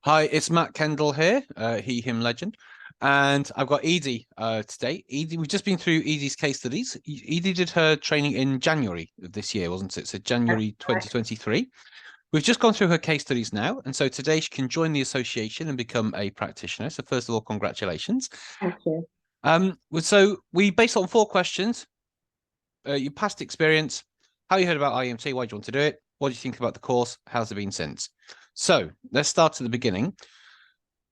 Hi, it's Matt Kendall here, he, him legend. And I've got Edie today. Edie, we've just been through Edie's case studies. Edie did her training in January of this year, wasn't it? So That's January right. 2023. We've just gone through her case studies now. And so today she can join the association and become a practitioner. So first of all, congratulations. Thank you. So we based on 4 questions. Your past experience, how you heard about IMT, why do you want to do it? What do you think about the course? How's it been since? So let's start at the beginning.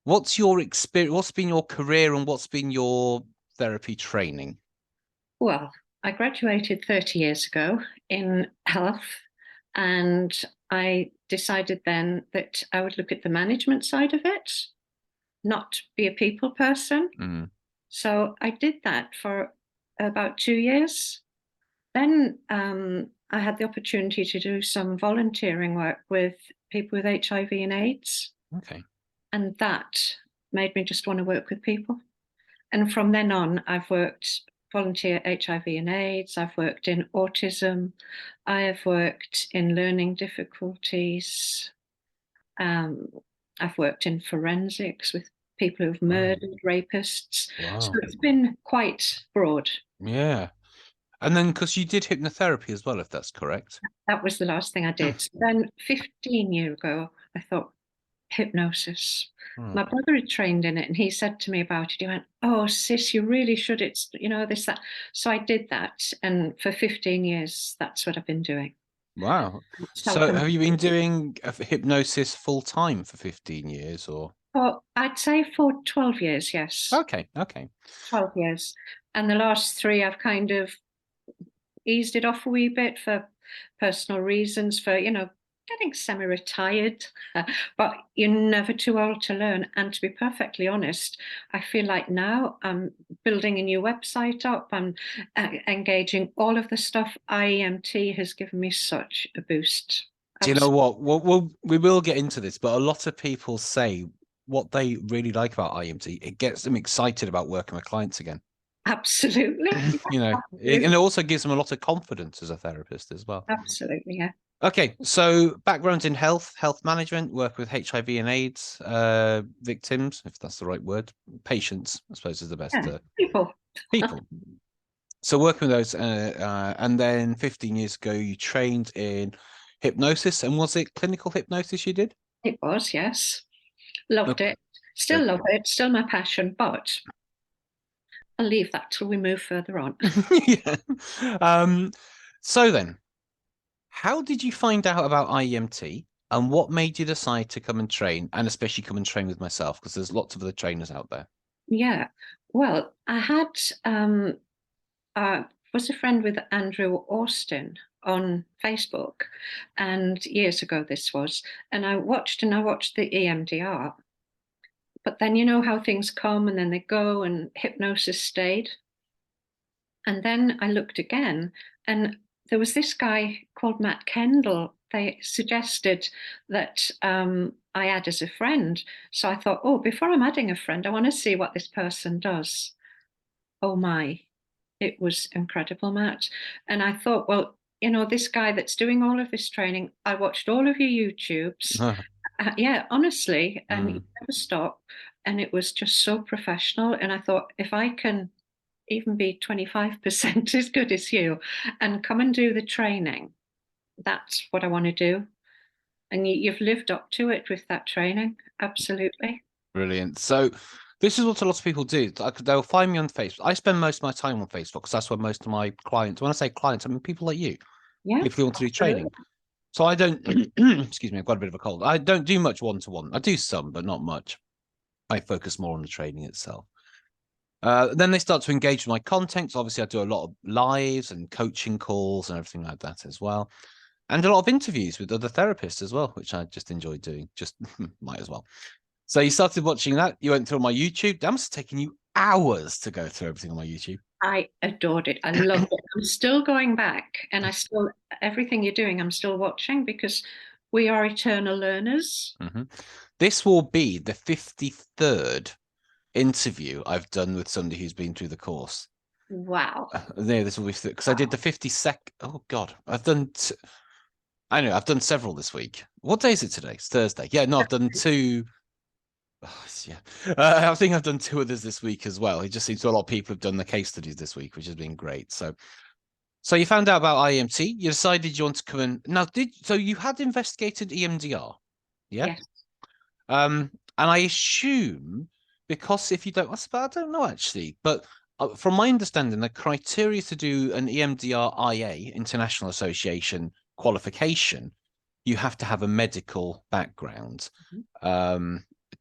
What's your experience? What's been your career and what's been your therapy training? Well, I graduated 30 years ago in health, and I decided then that I would look at the management side of it, not be a people person. Mm, So I did that for about 2 years. Then I had the opportunity to do some volunteering work with people with HIV and AIDS, okay. and that made me just want to work with people. And from then on, I've worked volunteer HIV and AIDS, I've worked in autism, I have worked in learning difficulties, um, I've worked in forensics with people who've Wow. murdered rapists. So Wow. it's been quite broad. Yeah. And then because you did hypnotherapy as well, if that's correct. That was the last thing I did. Then 15 years ago, I thought, hypnosis. Hmm. My brother had trained in it and he said to me about it. He went, "Oh, sis, you really should. It's, this, that." So I did that. And for 15 years, that's what I've been doing. Wow. Self So have you been doing hypnosis full time for 15 years or? Oh, I'd say for 12 years, yes. Okay. Okay. 12 years. And the last three, I've kind of eased it off a wee bit for personal reasons, for, getting semi retired. But you're never too old to learn. And to be perfectly honest, I feel like now I'm building a new website up, I'm engaging all of the stuff. IEMT has given me such a boost. Do you know what? We will get into this, but a lot of people say what they really like about IMT, it gets them excited about working with clients again. Absolutely. And Absolutely. it also gives them a lot of confidence as a therapist as well. Absolutely. Yeah. Okay, so background in health management, work with HIV and AIDS victims, if that's the right word, patients, I suppose is the best Yeah. People. people. So working with those, and then 15 years ago, you trained in hypnosis, and was it clinical hypnosis you did? It was, yes. Loved Okay. it. Still love it. Still my passion, but I'll leave that till we move further on. Yeah. So then, how did you find out about IEMT and what made you decide to come and train and especially come and train with myself? Because there's lots of other trainers out there. Yeah. Well, I had was a friend with Andrew Austin on Facebook, and years ago this was, and I watched the EMDR. But then you know how things come and then they go, and hypnosis stayed. And then I looked again, and there was this guy called Matt Kendall. They suggested that I add as a friend. So I thought, oh, before I'm adding a friend, I want to see what this person does. Oh my, it was incredible, Matt. And I thought, well, this guy that's doing all of this training, I watched all of your YouTubes. Yeah, honestly, and you Mm. never stop. And it was just so professional. And I thought, if I can even be 25% as good as you and come and do the training, that's what I want to do. And you've lived up to it with that training. Absolutely. Brilliant. So this is what a lot of people do. They'll find me on Facebook. I spend most of my time on Facebook because that's where most of my clients, when I say clients, I mean people like you, Yeah, if they want to do training. absolutely. So I don't, excuse me, I've got a bit of a cold. I don't do much one-to-one. I do some, but not much. I focus more on the training itself. Then they start to engage with my content. So obviously, I do a lot of lives and coaching calls and everything like that as well. And a lot of interviews with other therapists as well, which I just enjoy doing. Just might as well. So you started watching that. You went through my YouTube. That must have taken you hours to go through everything on my YouTube. I adored it. I loved it. I'm still going back, and everything you're doing, I'm still watching because we are eternal learners. Mm-hmm. This will be the 53rd interview I've done with somebody who's been through the course. Wow. There, this will be because I did the 52nd. Oh God, I know I've done several this week. What day is it today? It's Thursday. Yeah, no, I've done two Yeah, I think I've done 2 others this week as well. It just seems to a lot of people have done the case studies this week, which has been great. So you found out about IEMT. You decided you want to come in. Now, so you had investigated EMDR, yeah? Yes. And I assume because if you don't, I don't know actually, but from my understanding, the criteria to do an EMDR IA International Association qualification, you have to have a medical background,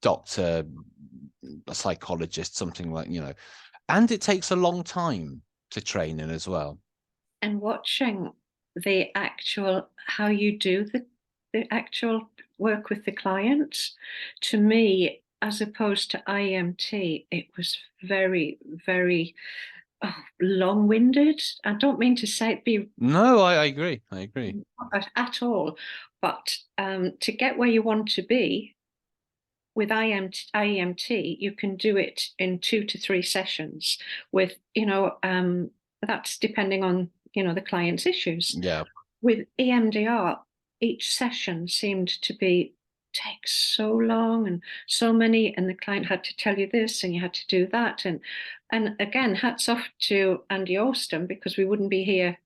doctor, a psychologist, something like, and it takes a long time to train in as well. And watching the actual how you do the actual work with the clients, to me, as opposed to IMT, it was very, very long-winded. I don't mean to say it be No, I agree. I agree. at all, but to get where you want to be with IEMT, you can do it in 2 to 3 sessions with, that's depending on, the client's issues. Yeah. With EMDR, each session seemed to take so long and so many, and the client had to tell you this and you had to do that. And again, hats off to Andy Austin, because we wouldn't be here,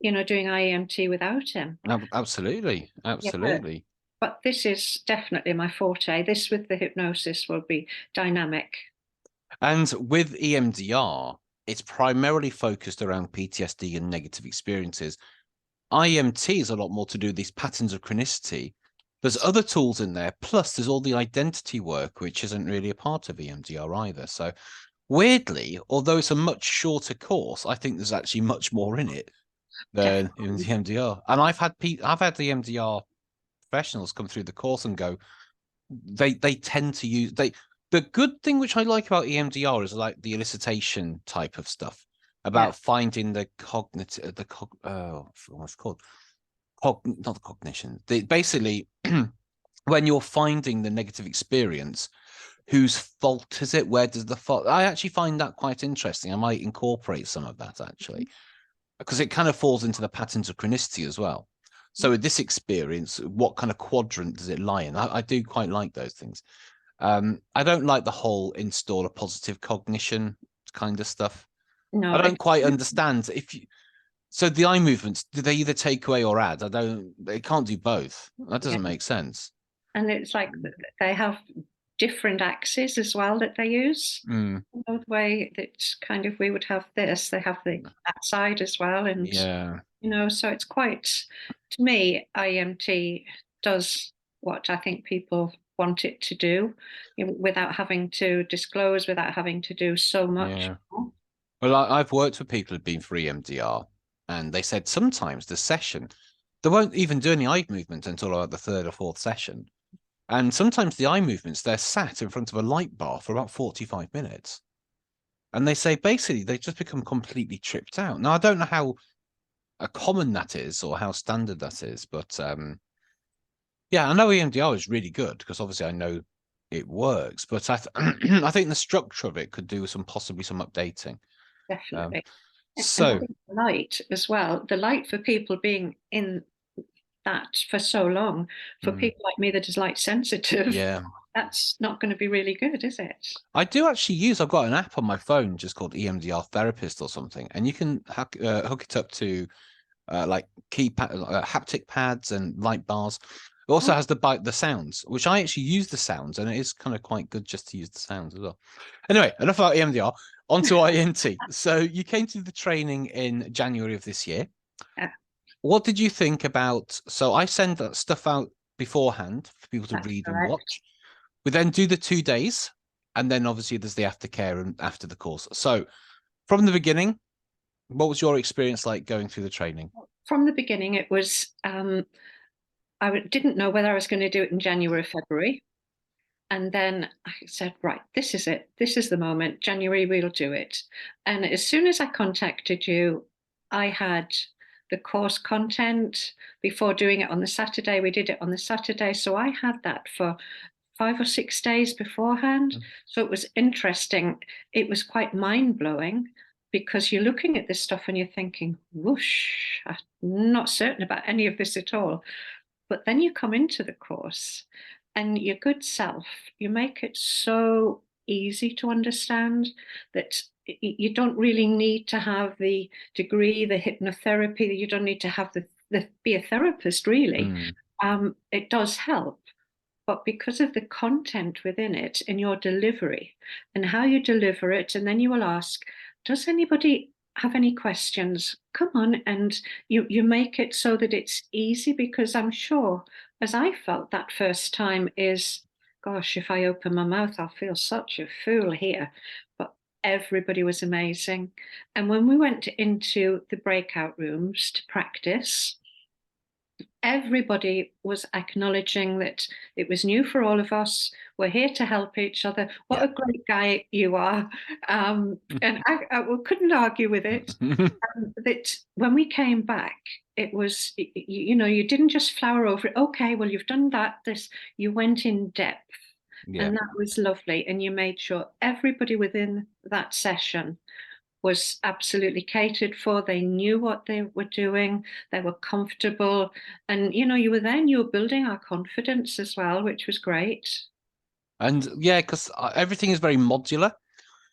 doing IEMT without him. Absolutely. Yeah, Absolutely. but this is definitely my forte. This with the hypnosis will be dynamic. And with EMDR, it's primarily focused around PTSD and negative experiences. IMT is a lot more to do with these patterns of chronicity. There's other tools in there, plus there's all the identity work, which isn't really a part of EMDR either. So weirdly, although it's a much shorter course, I think there's actually much more in it than in the EMDR. And I've had the EMDR professionals come through the course and go, they tend to use the good thing which I like about EMDR is like the elicitation type of stuff about finding the cognitive what's it called not the cognition, basically when you're finding the negative experience, whose fault is it, where does the fault, I actually find that quite interesting. I might incorporate some of that actually, because it kind of falls into the patterns of chronicity as well. So with this experience, what kind of quadrant does it lie in? I do quite like those things. I don't like the whole install a positive cognition kind of stuff. No, I don't quite understand so the eye movements, do they either take away or add? They can't do both. That doesn't make sense. And it's like they have different axes as well that they use. Mm. The way that kind of we would have this, they have that side as well. And, Yeah. So it's quite, to me, IMT does what I think people want it to do, without having to disclose, without having to do so much. Yeah. Well, I've worked with people who've been for EMDR, and they said sometimes the session, they won't even do any eye movement until about the 3rd or 4th session. And sometimes the eye movements, they're sat in front of a light bar for about 45 minutes. And they say basically they just become completely tripped out. Now, I don't know how common that is or how standard that is, but yeah, I know EMDR is really good because obviously I know it works, but I think the structure of it could do possibly some updating. Definitely. So I think the light as well, the light for people being in that for so long, for people like me that is light sensitive, yeah, that's not going to be really good, is it? I do actually I've got an app on my phone just called EMDR Therapist or something, and you can hook it up to like haptic pads and light bars. It also has the sounds, which I actually use the sounds, and it is kind of quite good just to use the sounds as well. Anyway, enough about EMDR. Onto INT. So you came to the training in January of this year. What did you think about? So I send that stuff out beforehand for people to read and watch. We then do the 2 days, and then obviously there's the aftercare and after the course. So from the beginning, what was your experience like going through the training? From the beginning, it was, I didn't know whether I was going to do it in January or February. And then I said, right, this is it. This is the moment. January, we'll do it. And as soon as I contacted you, I had the course content before doing it on the Saturday. We did it on the Saturday. So I had that for 5 or 6 days beforehand. So it was interesting. It was quite mind-blowing because you're looking at this stuff and you're thinking, whoosh, I'm not certain about any of this at all. But then you come into the course and your good self, you make it so easy to understand that you don't really need to have the degree, the hypnotherapy. You don't need to have the be a therapist, really. Mm. It does help, but because of the content within it and your delivery and how you deliver it, and then you will ask, does anybody have any questions? Come on, and you make it so that it's easy, because I'm sure, as I felt that first time, is, gosh, if I open my mouth, I'll feel such a fool here. But everybody was amazing. And when we went into the breakout rooms to practice, everybody was acknowledging that it was new for all of us. We're here to help each other. What Yeah. a great guy you are. And I couldn't argue with it. That when we came back, it was, you know, you didn't just flower over it. Okay, well, you've done that, this, you went in depth. Yeah. And that was lovely. And you made sure everybody within that session was absolutely catered for. They knew what they were doing. They were comfortable. And, you know, you were there and you were building our confidence as well, which was great. And yeah, because everything is very modular.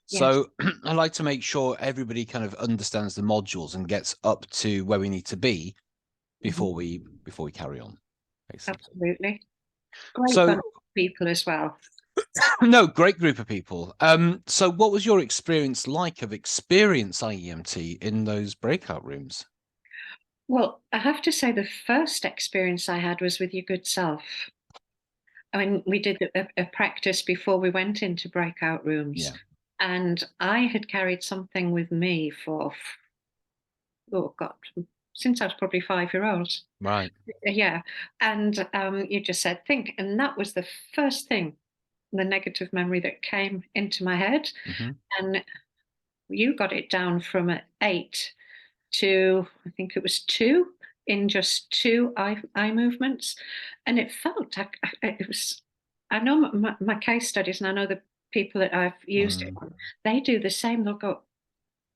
Yes, So I like to make sure everybody kind of understands the modules and gets up to where we need to be before we carry on, basically. absolutely. Great So bunch of people as well. no, great group of people. So what was your experience like of experience IEMT in those breakout rooms? Well, I have to say the first experience I had was with your good self. I mean, we did a practice before we went into breakout rooms, Yeah. and I had carried something with me for, oh God, since I was probably 5 years old. Right. Yeah. And you just said, think. And that was the first thing, the negative memory that came into my head. Hmm. And you got it down from 8 to, I think it was 2, in just 2 eye movements. And it felt like it was, I know my case studies, and I know the people that I've used it Mm. on, they do the same. They'll go,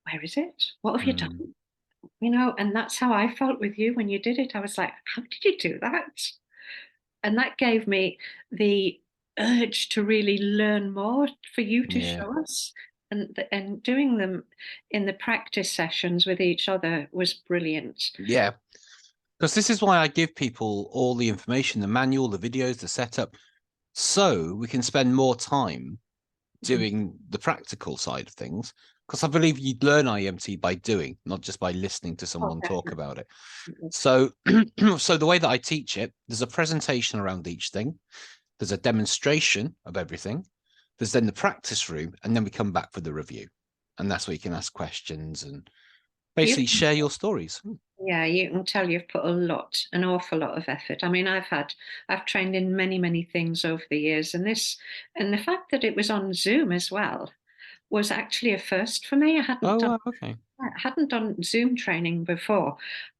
where is it? What have you Mm. done? You know, and that's how I felt with you when you did it. I was like, how did you do that? And that gave me the urge to really learn more, for you to Yeah. show us. And doing them in the practice sessions with each other was brilliant. Yeah. Because this is why I give people all the information, the manual, the videos, the setup, so we can spend more time doing the practical side of things. Because I believe you'd learn IEMT by doing, not just by listening to Oh, someone talk definitely. about it. So, so the way that I teach it, there's a presentation around each thing. There's a demonstration of everything. There's then the practice room, and then we come back for the review. And that's where you can ask questions and basically You, share your stories. yeah, you can tell you've put an awful lot of effort. I mean, I've trained in many, many things over the years, and and the fact that it was on Zoom as well was actually a first for me. Oh, wow, okay. I hadn't done Zoom training before,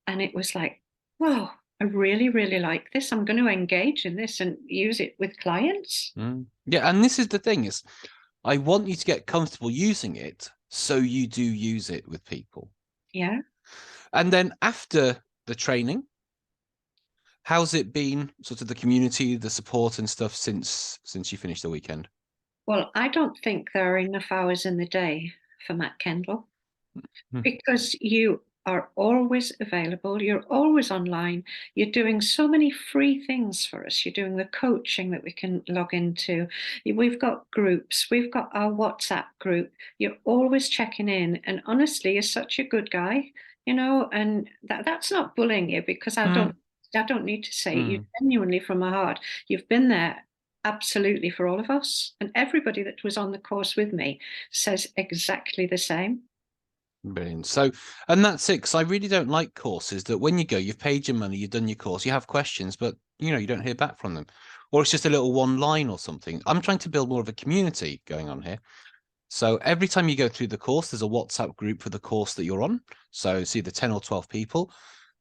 and it was like, wow, I really, really like this. I'm going to engage in this and use it with clients. Mm. Yeah, and this is the thing is, I want you to get comfortable using it, so you do use it with people. Yeah. And then after the training, how's it been, sort of the community, the support and stuff since you finished the weekend? Well, I don't think there are enough hours in the day for Matt Kendall, Hmm. because you are always available. You're always online. You're doing so many free things for us. You're doing the coaching that we can log into. We've got groups. We've got our WhatsApp group. You're always checking in. And honestly, you're such a good guy, you know, and that's not bullying you, because Mm. I don't need to say it. You Mm. genuinely, from my heart, you've been there absolutely for all of us. And everybody that was on the course with me says exactly the same. Brilliant. So, and that's it, because I really don't like courses that when you go, you've paid your money, you've done your course, you have questions, but you don't hear back from them, or it's just a little one line or something. I'm trying to build more of a community going on here. So every time you go through the course, there's a WhatsApp group for the course that you're on. So it's either 10 or 12 people.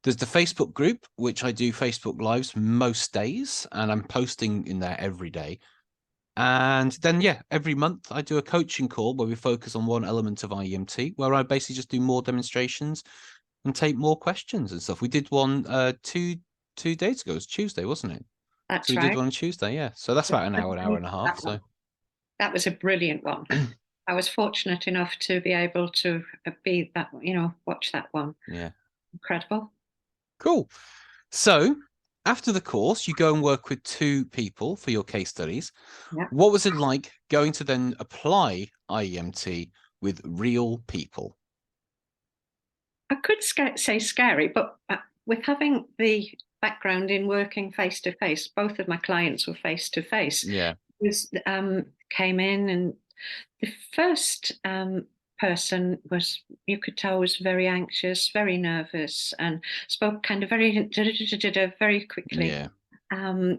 There's the Facebook group, which I do Facebook Lives most days, and I'm posting in there every day. And then, yeah, every month I do a coaching call where we focus on one element of IEMT, where I basically just do more demonstrations and take more questions and stuff. We did one two days ago. It was Tuesday, wasn't it? That's So we did right. one on Tuesday, yeah. So that's about an hour and a half. That So one. That was a brilliant one. I was fortunate enough to be able to be that, watch that one. yeah, Incredible. cool. So after the course, you go and work with 2 people for your case studies. Yeah. What was it like going to then apply IEMT with real people? I could say scary, but with having the background in working face to face, both of my clients were face to face. Yeah, Was came in, and the first person was, you could tell, was very anxious, very nervous, and spoke kind of very quickly. yeah, Um,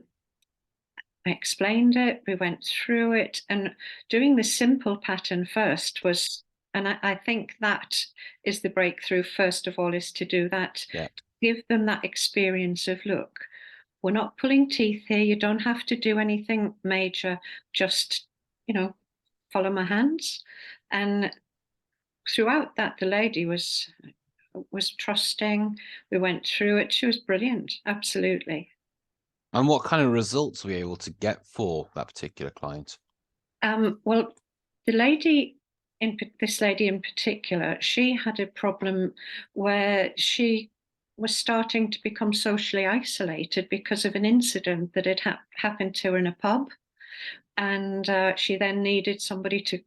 I explained it, we went through it, and doing the simple pattern first was, and I think that is the breakthrough, first of all, is to do that. yeah. Give them that experience of, look, we're not pulling teeth here. You don't have to do anything major. Just, follow my hands. And throughout that, the lady was trusting. We went through it. She was brilliant. Absolutely. And what kind of results were you able to get for that particular client? Well, this lady in particular, she had a problem where she was starting to become socially isolated because of an incident that had happened to her in a pub, and she then needed somebody to,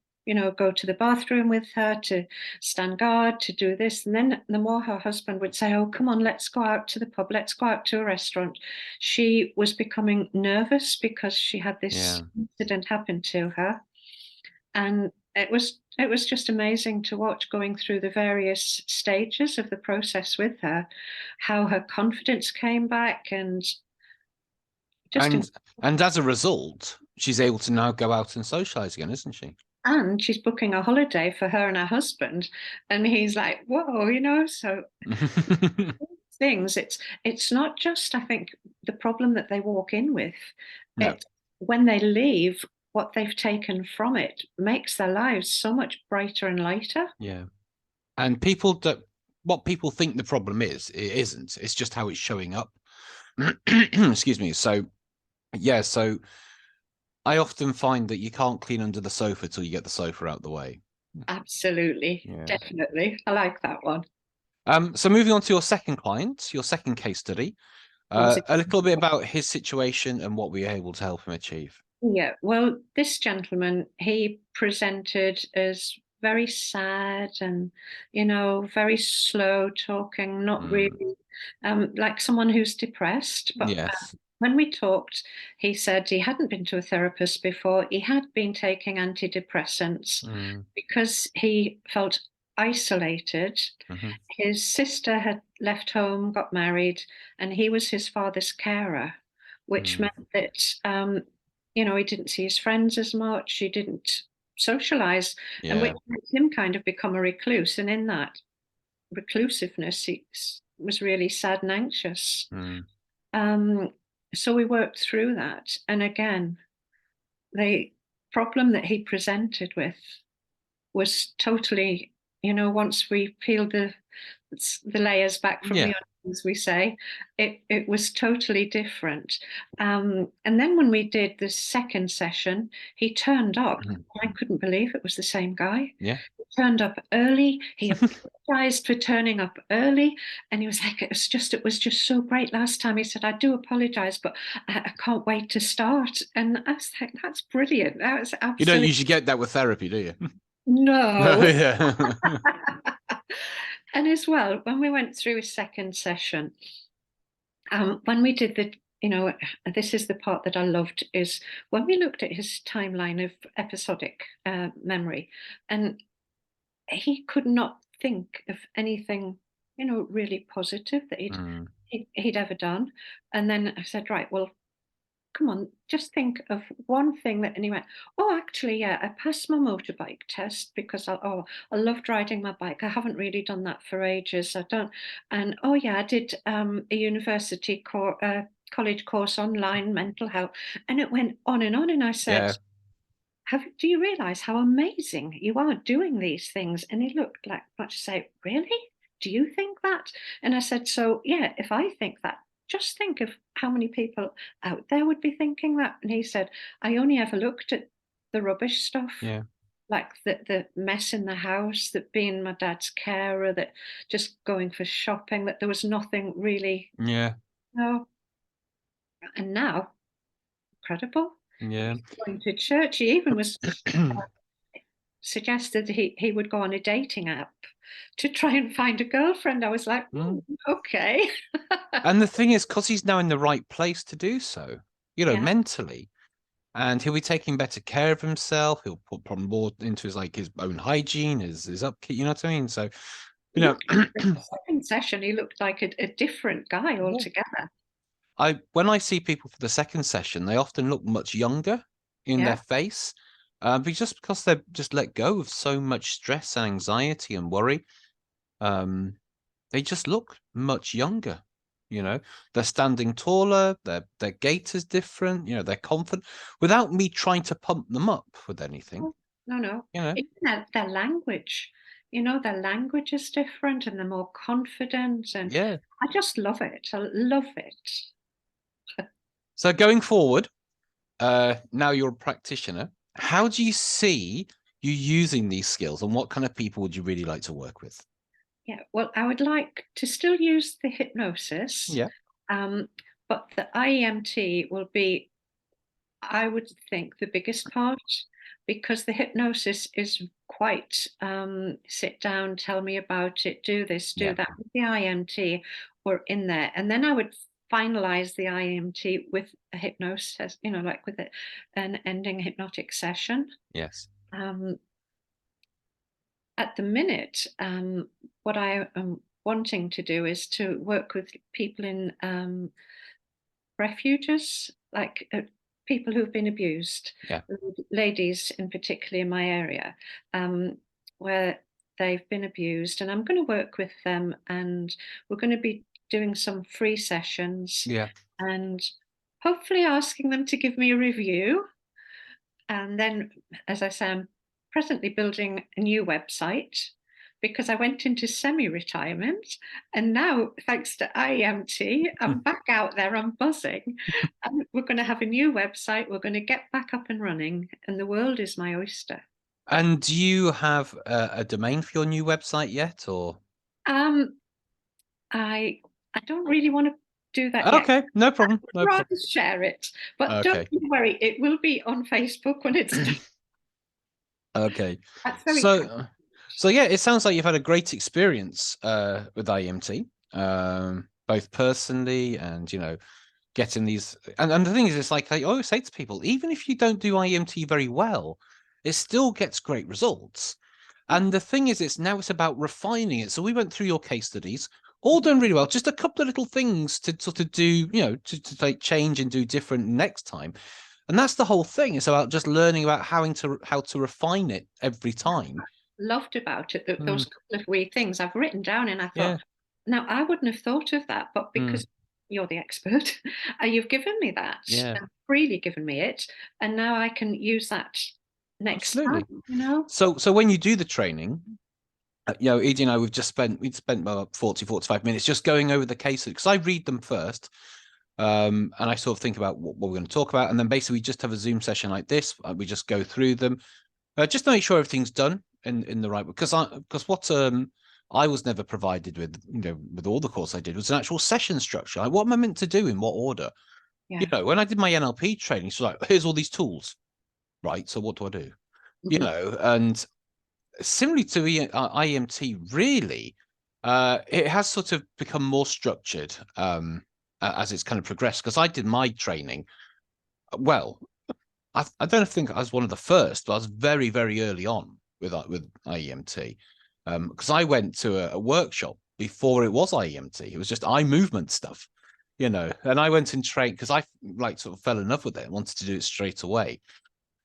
go to the bathroom with her, to stand guard, to do this. And then the more her husband would say, oh, come on, let's go out to the pub, let's go out to a restaurant, she was becoming nervous because she had this Yeah. incident happen to her. And it was just amazing to watch, going through the various stages of the process with her, how her confidence came back, and just And as a result, she's able to now go out and socialize again, isn't she? and she's booking a holiday for her and her husband, and he's like, whoa, so things, it's not just, I think, the problem that they walk in with. No. It's when they leave, what they've taken from it makes their lives so much brighter and lighter. Yeah. And people don't, what people think the problem is, it isn't. It's just how it's showing up. Excuse me. So, yeah. So I often find that you can't clean under the sofa till you get the sofa out the way. Absolutely. Yeah. Definitely, I like that one. So moving on to your second client, your second case study, Was it? a little bit about his situation and what we were able to help him achieve. Yeah, well, this gentleman, he presented as very sad and, very slow talking, not Mm, really like someone who's depressed. But yes. when we talked, he said he hadn't been to a therapist before. He had been taking antidepressants Mm, because he felt isolated. mhm, His sister had left home, got married, and he was his father's carer, which mm, meant that, he didn't see his friends as much, he didn't socialize, and which yeah. made him kind of become a recluse. And in that reclusiveness, he was really sad and anxious. Mm, Um, so we worked through that. And again, the problem that he presented with was totally, once we peeled the layers back from yeah. the onions, we say, it was totally different. And then when we did the second session, he turned up. Mhm, I couldn't believe it was the same guy. yeah. He turned up early. He apologized for turning up early, and he was like, it was just so great last time. He said, I do apologize, but I can't wait to start. And I was like, that's brilliant. That was You don't absolutely usually get that with therapy, do you? no. Yeah. And as well, when we went through a second session, when we did this is the part that I loved, is when we looked at his timeline of episodic memory, and he could not think of anything, really positive that Mm, he'd ever done. And then I said, right, well, come on, just think of one thing that, and he went, oh, actually, yeah, I passed my motorbike test because I loved riding my bike. I haven't really done that for ages. I don't, and oh yeah, I did a college course online, mental health, and it went on and on. And I said, yeah. do you realize how amazing you are doing these things? And he looked like much to say, really? Do you think that? And I said, so yeah, if I think that, just think of how many people out there would be thinking that. And he said, I only ever looked at the rubbish stuff, Yeah. like the mess in the house, that being my dad's carer, that just going for shopping, that there was nothing really, Yeah. no. And now, incredible. Yeah. He's going to church. He even was suggested he would go on a dating app to try and find a girlfriend. I was like, Mm. okay. And the thing is, because he's now in the right place to do so, Yeah. mentally, and he'll be taking better care of himself. He'll put probably more into his own hygiene, his upkeep. You know what I mean? So, He looked like the second session, he looked like a different guy yeah. altogether. When I see people for the second session, they often look much younger in their Yeah. face, because they've just let go of so much stress and anxiety and worry. They just look much younger. They're standing taller. Their gait is different. They're confident without me trying to pump them up with anything. Oh, no, no. You know, Even their language, their language is different and they're more confident. And yeah. I just love it. I love it. So going forward, now you're a practitioner. How do you see you using these skills, and what kind of people would you really like to work with? Yeah, well, I would like to still use the hypnosis, Yeah. um, but the IEMT will be, I would think, the biggest part, because the hypnosis is quite sit down, tell me about it, do this, do Yeah. that. With the IMT, we're in there. And then I would finalize the IMT with a hypnosis, like with an ending hypnotic session. Yes. Um, at the minute, what I am wanting to do is to work with people in refuges, like people who've been abused, Yeah. ladies in particular in my area, where they've been abused. And I'm going to work with them, and we're going to be doing some free sessions Yeah. and hopefully asking them to give me a review. And then, as I say, I'm presently building a new website because I went into semi-retirement, and now, thanks to IEMT, I'm back out there, I'm buzzing. And we're going to have a new website, we're going to get back up and running, and the world is my oyster. And do you have a domain for your new website yet, or? Um, I I don't really want to do that yet. Okay, no I'd problem. No problem. rather share it, but don't Okay. you worry, it will be on Facebook when it's done. Okay. That's very kind. So yeah, it sounds like you've had a great experience with IEMT, both personally and getting these. And the thing is, it's like I always say to people, even if you don't do IEMT very well, it still gets great results. And the thing is, it's about refining it. So we went through your case studies, all done really well. Just a couple of little things to sort of do, to like change and do different next time. And that's the whole thing. It's about just learning about how to refine it every time. Loved about it, Mm, those couple of wee things I've written down, and I yeah. thought, now I wouldn't have thought of that, but Mm, because you're the expert, you've given me that, yeah. and freely given me it, and now I can use that next Absolutely. time. So when you do the training, Edie and I, we'd spent about 40-45 minutes just going over the cases because I read them first. And I sort of think about what we're going to talk about. And then basically we just have a Zoom session like this. We just go through them just to make sure everything's done in the right way. Because what I was never provided with, with all the course I did was an actual session structure. Like, what am I meant to do in what order? Yeah. When I did my NLP training, so like, here's all these tools, right? So what do I do? Mhm. And similarly to IEMT, really, it has sort of become more structured as it's kind of progressed. Because I did my training, well, I don't think I was one of the first, but I was very, very early on with IEMT, because I went to a workshop before it was IEMT. It was just eye movement stuff, and I went and trained because I like sort of fell in love with it and wanted to do it straight away.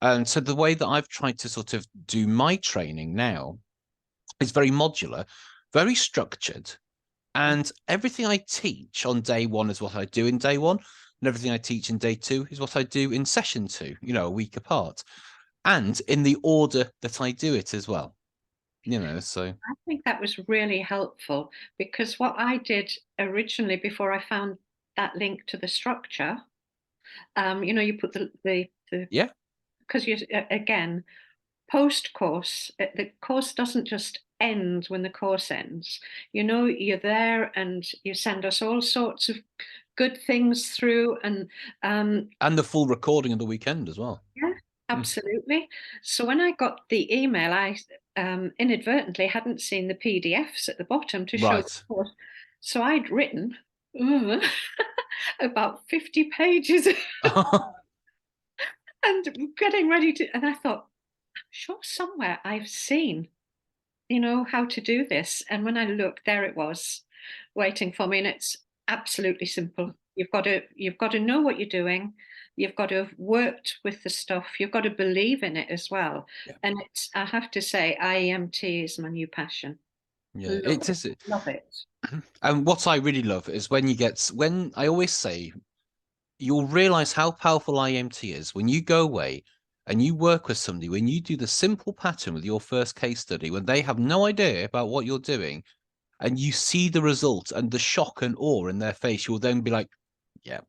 And so the way that I've tried to sort of do my training now is very modular, very structured, and everything I teach on day one is what I do in day one, and everything I teach in day two is what I do in session two, a week apart, and in the order that I do it as well. So I think that was really helpful, because what I did originally before I found that link to the structure. You put the Yeah. because you again, post course, the course doesn't just end when the course ends. You're there and you send us all sorts of good things through, and And the full recording of the weekend as well. yeah, absolutely. So when I got the email, I inadvertently hadn't seen the PDFs at the bottom to show the Right. course. So I'd written about 50 pages and getting ready to, and I thought, I'm sure somewhere I've seen, how to do this. And when I looked, there it was waiting for me. And it's absolutely simple. You've got to know what you're doing. You've got to have worked with the stuff. You've got to believe in it as well. Yeah. And I have to say, IEMT is my new passion. Yeah, Love it is. love it. And what I really love is when I always say, you'll realize how powerful IMT is when you go away and you work with somebody, when you do the simple pattern with your first case study, when they have no idea about what you're doing, and you see the result and the shock and awe in their face, you'll then be like, yeah,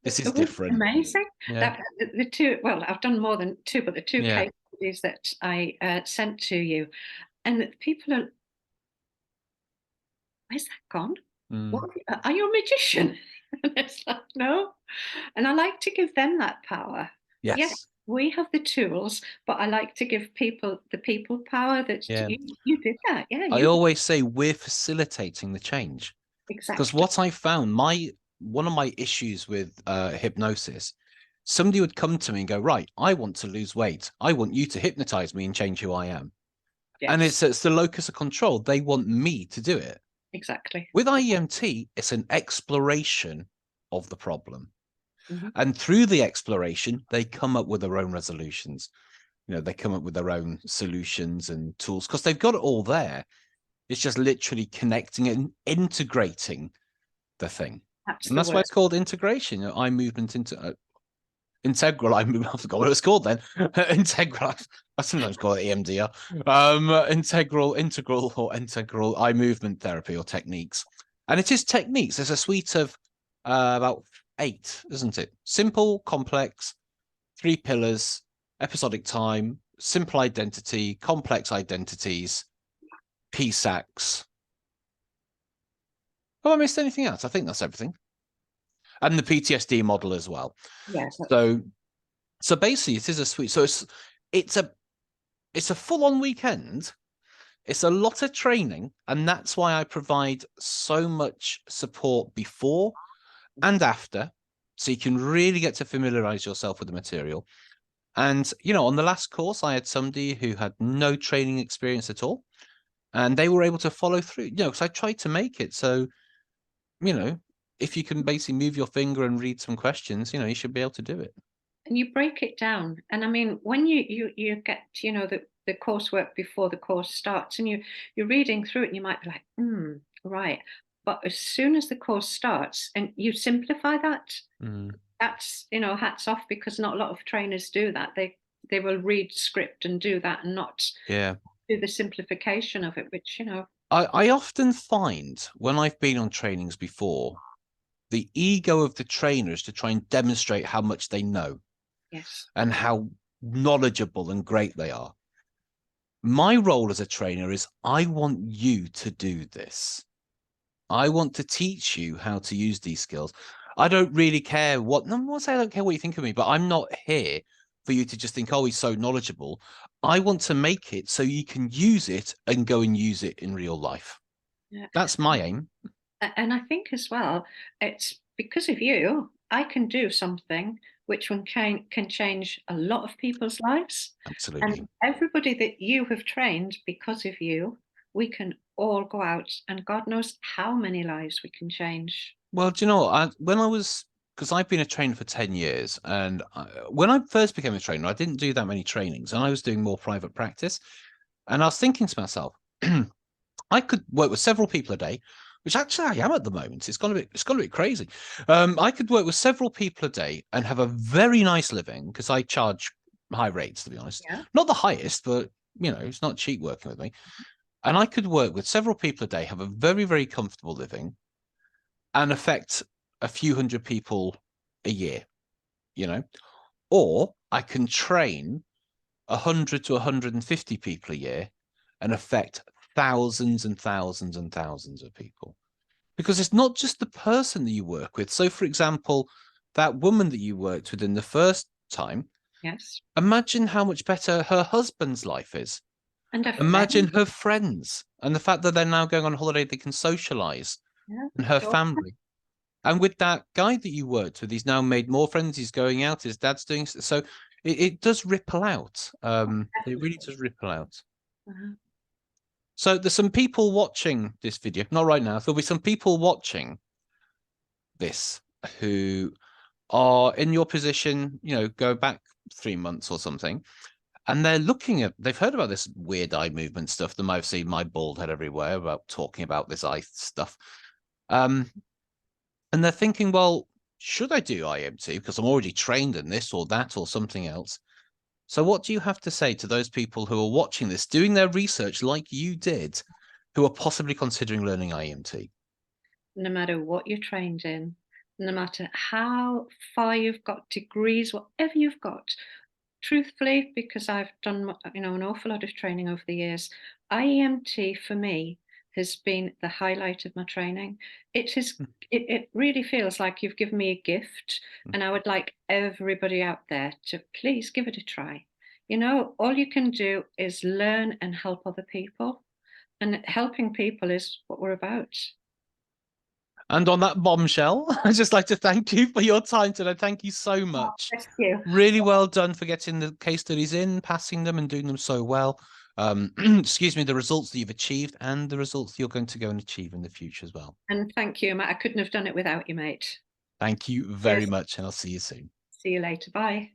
this is It was different. amazing. Yeah. That the two, well, I've done more than two, but the two Yeah. case studies that I sent to you, and people are, where's that gone? Mm. What, are you a magician? And it's like, no. And I like to give them that power. Yes. Yes, we have the tools, but I like to give the people power that Yeah. you did that. Yeah, I always say we're facilitating the change. Because exactly. what I found, one of my issues with hypnosis, somebody would come to me and go, right, I want to lose weight. I want you to hypnotize me and change who I am. And Yes, it's the locus of control. They want me to do it. exactly. With IEMT, it's an exploration of the problem. Mhm. And through the exploration, they come up with their own resolutions. They come up with their own solutions and tools because they've got it all there. It's just literally connecting and integrating the thing. That's And the that's why word. it's called integration. Eye movement into integral eye movement. I forgot what it's called then. Integral. I sometimes call it EMDR. Integral or integral eye movement therapy or techniques. And it is techniques. There's a suite of about 8, isn't it? Simple, complex, 3 pillars, episodic time, simple identity, complex identities, PSACs. Oh, I missed anything else? I think that's everything. And the PTSD model as well. Yes. So basically, it is a suite. So it's a full-on weekend. It's a lot of training, and that's why I provide so much support before and after, so you can really get to familiarize yourself with the material. And on the last course, I had somebody who had no training experience at all, and they were able to follow through. Because I tried to make it so, if you can basically move your finger and read some questions, you should be able to do it. And you break it down. And I mean, when you get, the coursework before the course starts, and you're reading through it, and you might be like, right. But as soon as the course starts and you simplify that, that's, hats off, because not a lot of trainers do that. They will read script and do that and not do the simplification of it, which, I often find when I've been on trainings before, the ego of the trainer is to try and demonstrate how much they know. Yes. And how knowledgeable and great they are. My role as a trainer is I want you to do this. I want to teach you how to use these skills. I don't really care I don't care what you think of me, but I'm not here for you to just think, oh, he's so knowledgeable. I want to make it so you can use it and go and use it in real life. Yeah. That's my aim. And I think as well, it's because of you, I can do something which can change a lot of people's lives. Absolutely. And everybody that you have trained, because of you, we can all go out, and God knows how many lives we can change. Well, do you know what? Because I've been a trainer for 10 years, and when I first became a trainer, I didn't do that many trainings, and I was doing more private practice. And I was thinking to myself, I could work with several people a day, which actually I am at the moment. It's gone a bit crazy. I could work with several people a day and have a very nice living, because I charge high rates, to be honest. Yeah. Not the highest, but it's not cheap working with me. And I could work with several people a day, have a very, very comfortable living, and affect a few hundred people a year, you know, or I can train 100 to 150 people a year and affect thousands and thousands and thousands of people. Because it's not just the person that you work with. So, for example, that woman that you worked with in the first time, Yes. imagine how much better her husband's life is. And a Imagine friend. her friends and the fact that they're now going on holiday, they can socialize, Yeah. and her Sure. family. And with that guy that you worked with, he's now made more friends. He's going out. His dad's doing so. It does ripple out. It really does ripple out. Uh-huh. So there's some people watching this video. Not right now. There'll be some people watching this who are in your position. You know, go back 3 months or something, and they're looking at. They've heard about this weird eye movement stuff. They might have seen my bald head everywhere about talking about this eye stuff. And they're thinking, well, should I do IMT because I'm already trained in this or that or something else? So what do you have to say to those people who are watching this, doing their research like you did, who are possibly considering learning IMT? No matter what you're trained in, no matter how far you've got, degrees, whatever you've got, truthfully, because I've done, an awful lot of training over the years, IEMT for me has been the highlight of my training. It is, it really feels like you've given me a gift, and I would like everybody out there to please give it a try. All you can do is learn and help other people, and helping people is what we're about. And on that bombshell, I'd just like to thank you for your time today. Thank you so much. Thank you. Really well done for getting the case studies in, passing them and doing them so well. Excuse me, the results that you've achieved and the results you're going to go and achieve in the future as well. And thank you, Matt. I couldn't have done it without you, mate. Thank you very Yes. much, and I'll see you soon. See you later. Bye.